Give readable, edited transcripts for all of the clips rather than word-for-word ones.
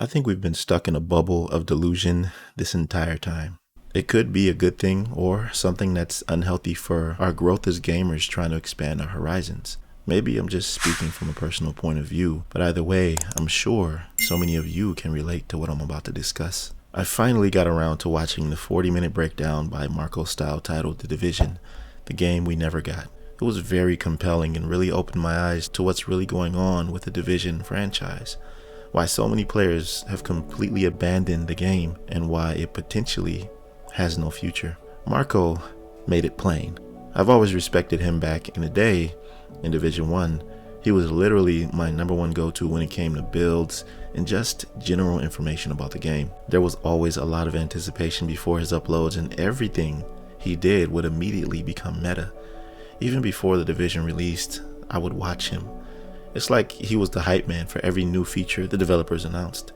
I think we've been stuck in a bubble of delusion this entire time. It could be a good thing or something that's unhealthy for our growth as gamers trying to expand our horizons. Maybe I'm just speaking from a personal point of view, but either way, I'm sure so many of you can relate to what I'm about to discuss. I finally got around to watching the 40-minute breakdown by MarcoStyle titled The Division, the game we never got. It was very compelling and really opened my eyes to what's really going on with the Division franchise, why so many players have completely abandoned the game, and why it potentially has no future. Marco made it plain. I've always respected him back in the day in Division 1. He was literally my #1 go-to when it came to builds and just general information about the game. There was always a lot of anticipation before his uploads, and everything he did would immediately become meta. Even before the Division released, I would watch him. It's like he was the hype man for every new feature the developers announced.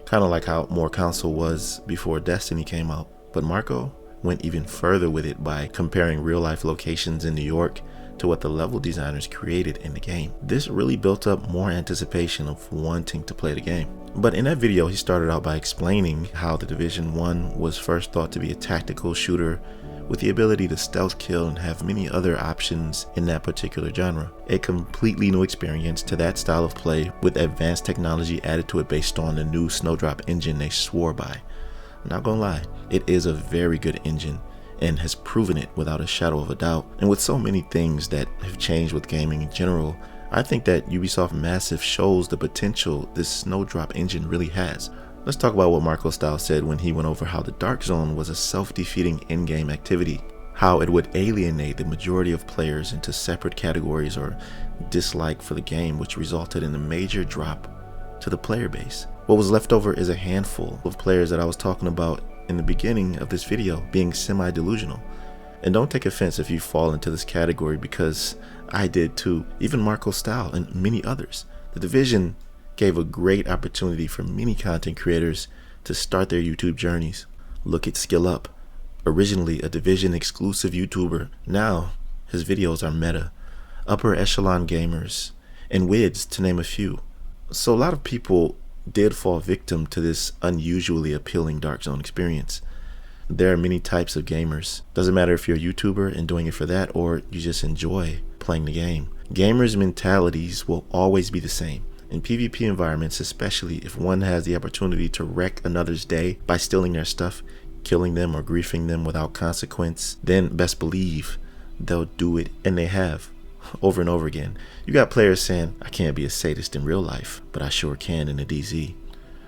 Kind of like how More Console was before Destiny came out. But Marco went even further with it by comparing real-life locations in New York to what the level designers created in the game. This really built up more anticipation of wanting to play the game. But in that video, he started out by explaining how the Division 1 was first thought to be a tactical shooter with the ability to stealth kill and have many other options in that particular genre. A completely new experience to that style of play with advanced technology added to it based on the new Snowdrop engine they swore by. I'm not gonna lie, it is a very good engine and has proven it without a shadow of a doubt. And with so many things that have changed with gaming in general, I think that Ubisoft Massive shows the potential this Snowdrop engine really has. Let's talk about what MarcoStyle said when he went over how the Dark Zone was a self-defeating in-game activity, how it would alienate the majority of players into separate categories or dislike for the game, which resulted in a major drop to the player base. What was left over is a handful of players that I was talking about in the beginning of this video being semi-delusional. And don't take offense if you fall into this category, because I did too, even MarcoStyle and many others. The Division gave a great opportunity for many content creators to start their YouTube journeys. Look at SkillUp, originally a Division exclusive YouTuber. Now his videos are meta, upper echelon gamers, and WIDs, to name a few. So a lot of people did fall victim to this unusually appealing Dark Zone experience. There are many types of gamers. Doesn't matter if you're a YouTuber and doing it for that, or you just enjoy playing the game. Gamers' mentalities will always be the same. In PvP environments, especially if one has the opportunity to wreck another's day by stealing their stuff, killing them or griefing them without consequence, then best believe they'll do it, and they have, over and over again. You got players saying, I can't be a sadist in real life, but I sure can in the DZ.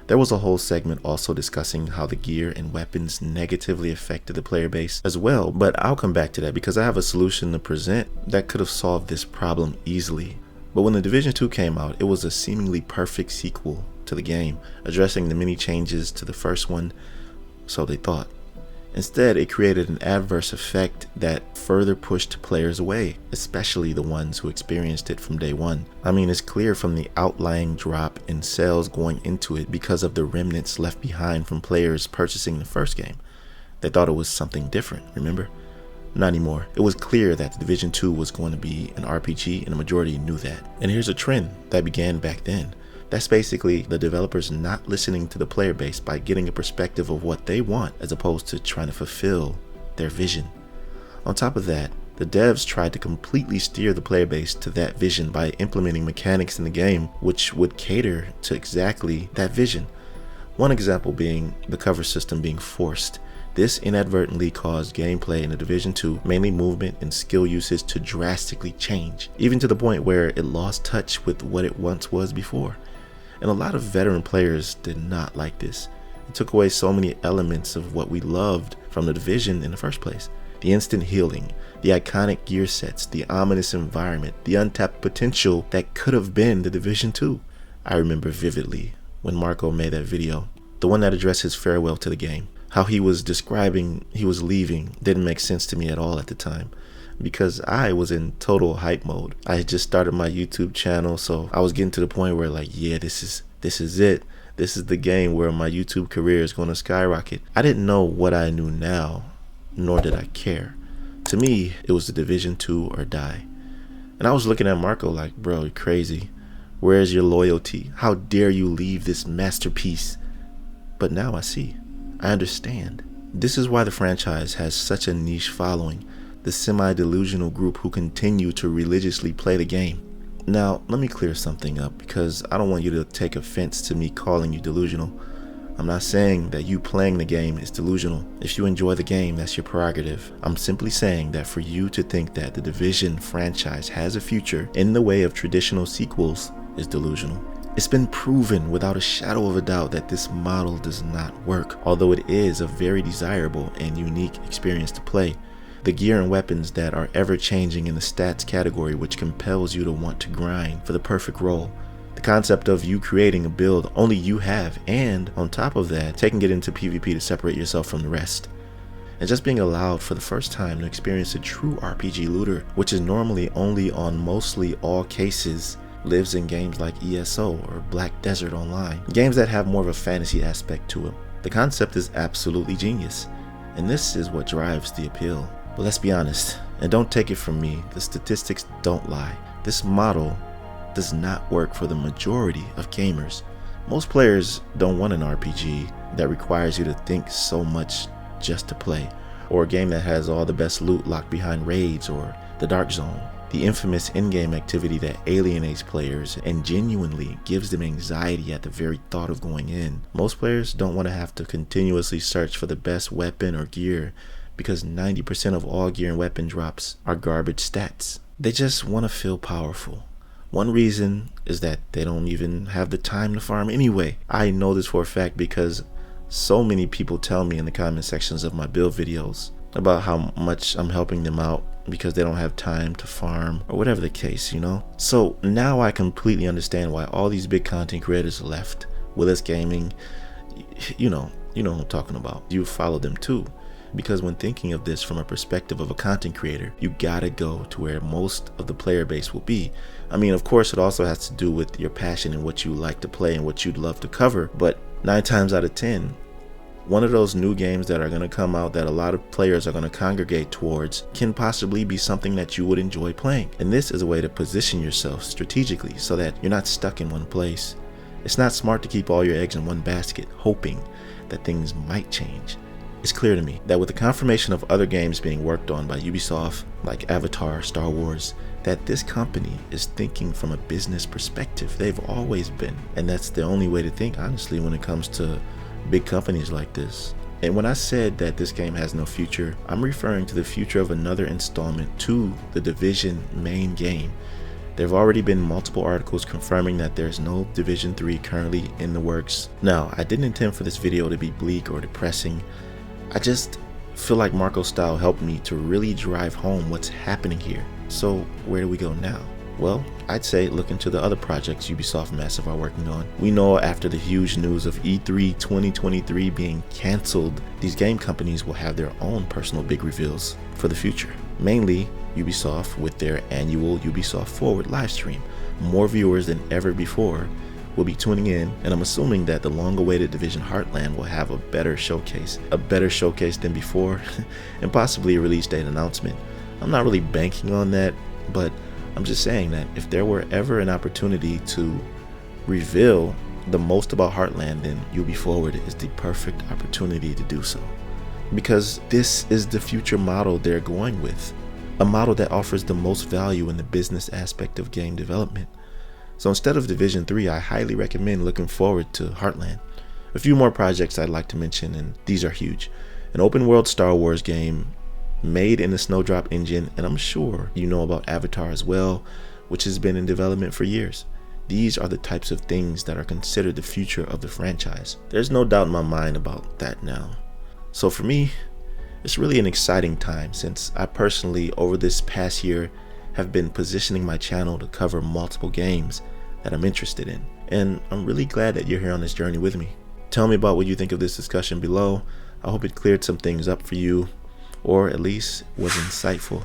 There was a whole segment also discussing how the gear and weapons negatively affected the player base as well, but I'll come back to that because I have a solution to present that could have solved this problem easily. But when the Division 2 came out, it was a seemingly perfect sequel to the game, addressing the many changes to the first one, so they thought. Instead, it created an adverse effect that further pushed players away, especially the ones who experienced it from day one. I mean, it's clear from the outlying drop in sales going into it because of the remnants left behind from players purchasing the first game. They thought it was something different, remember? Not anymore. It was clear that the Division 2 was going to be an RPG, and the majority knew that. And here's a trend that began back then. That's basically the developers not listening to the player base by getting a perspective of what they want as opposed to trying to fulfill their vision. On top of that, the devs tried to completely steer the player base to that vision by implementing mechanics in the game which would cater to exactly that vision. One example being the cover system being forced. This inadvertently caused gameplay in the Division 2, mainly movement and skill usage, to drastically change, even to the point where it lost touch with what it once was before. And a lot of veteran players did not like this. It took away so many elements of what we loved from the Division in the first place. The instant healing, the iconic gear sets, the ominous environment, the untapped potential that could have been the Division 2. I remember vividly when Marco made that video, the one that addressed his farewell to the game. How he was describing he was leaving didn't make sense to me at all at the time, because I was in total hype mode. I had just started my YouTube channel, so I was getting to the point where like, yeah, this is it. This is the game where my YouTube career is going to skyrocket. I didn't know what I knew now, nor did I care. To me, it was the Division 2 or die. And I was looking at Marco like, bro, you're crazy. Where's your loyalty? How dare you leave this masterpiece but now I see. I understand. This is why the franchise has such a niche following, the semi-delusional group who continue to religiously play the game. Now, let me clear something up, because I don't want you to take offense to me calling you delusional. I'm not saying that you playing the game is delusional. If you enjoy the game, that's your prerogative. I'm simply saying that for you to think that the Division franchise has a future in the way of traditional sequels is delusional. It's been proven without a shadow of a doubt that this model does not work, although it is a very desirable and unique experience to play. The gear and weapons that are ever changing in the stats category, which compels you to want to grind for the perfect role. The concept of you creating a build only you have, and on top of that, taking it into PvP to separate yourself from the rest. And just being allowed for the first time to experience a true RPG looter, which is normally only on mostly all cases, lives in games like ESO or Black Desert Online, games that have more of a fantasy aspect to them. The concept is absolutely genius, and this is what drives the appeal. But let's be honest, and don't take it from me, the statistics don't lie. This model does not work for the majority of gamers. Most players don't want an RPG that requires you to think so much just to play, or a game that has all the best loot locked behind raids or the Dark Zone, the infamous in-game activity that alienates players and genuinely gives them anxiety at the very thought of going in. Most players don't want to have to continuously search for the best weapon or gear, because 90% of all gear and weapon drops are garbage stats. They just want to feel powerful. One reason is that they don't even have the time to farm anyway. I know this for a fact because so many people tell me in the comment sections of my build videos about how much I'm helping them out because they don't have time to farm or whatever the case, you know? So now I completely understand why all these big content creators left. Willis Gaming, you know what I'm talking about. You follow them too. Because when thinking of this from a perspective of a content creator, you gotta go to where most of the player base will be. I mean, of course, it also has to do with your passion and what you like to play and what you'd love to cover, but 9 times out of 10, one of those new games that are gonna come out that a lot of players are gonna congregate towards can possibly be something that you would enjoy playing. And this is a way to position yourself strategically so that you're not stuck in one place. It's not smart to keep all your eggs in one basket, hoping that things might change. It's clear to me that with the confirmation of other games being worked on by Ubisoft, like Avatar, Star Wars, that this company is thinking from a business perspective. They've always been, and that's the only way to think, honestly, when it comes to big companies like this. And when I said that this game has no future, I'm referring to the future of another installment to the Division main game. There have already been multiple articles confirming that there's no Division 3 currently in the works. Now, I didn't intend for this video to be bleak or depressing. I just feel like MarcoStyle helped me to really drive home what's happening here. So where do we go now? Well, I'd say look into the other projects Ubisoft Massive are working on. We know after the huge news of E3 2023 being cancelled, these game companies will have their own personal big reveals for the future. Mainly Ubisoft with their annual Ubisoft Forward livestream. More viewers than ever before will be tuning in, and I'm assuming that the long-awaited Division Heartland will have a better showcase than before, and possibly a release date announcement. I'm not really banking on that, but I'm just saying that if there were ever an opportunity to reveal the most about Heartland, then UB Forward is the perfect opportunity to do so. Because this is the future model they're going with, a model that offers the most value in the business aspect of game development. So instead of Division 3, I highly recommend looking forward to Heartland. A few more projects I'd like to mention, and these are huge. An open world Star Wars game made in the Snowdrop engine, and I'm sure you know about Avatar as well, which has been in development for years. These are the types of things that are considered the future of the franchise. There's no doubt in my mind about that now. So for me, it's really an exciting time, since I personally, over this past year, have been positioning my channel to cover multiple games that I'm interested in. And I'm really glad that you're here on this journey with me. Tell me about what you think of this discussion below. I hope it cleared some things up for you, or at least was insightful.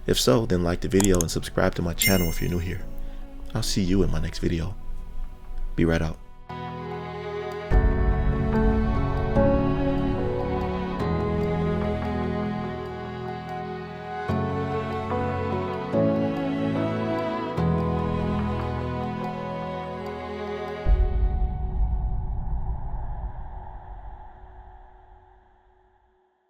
If so, then like the video and subscribe to my channel if you're new here. I'll see you in my next video. Be right out.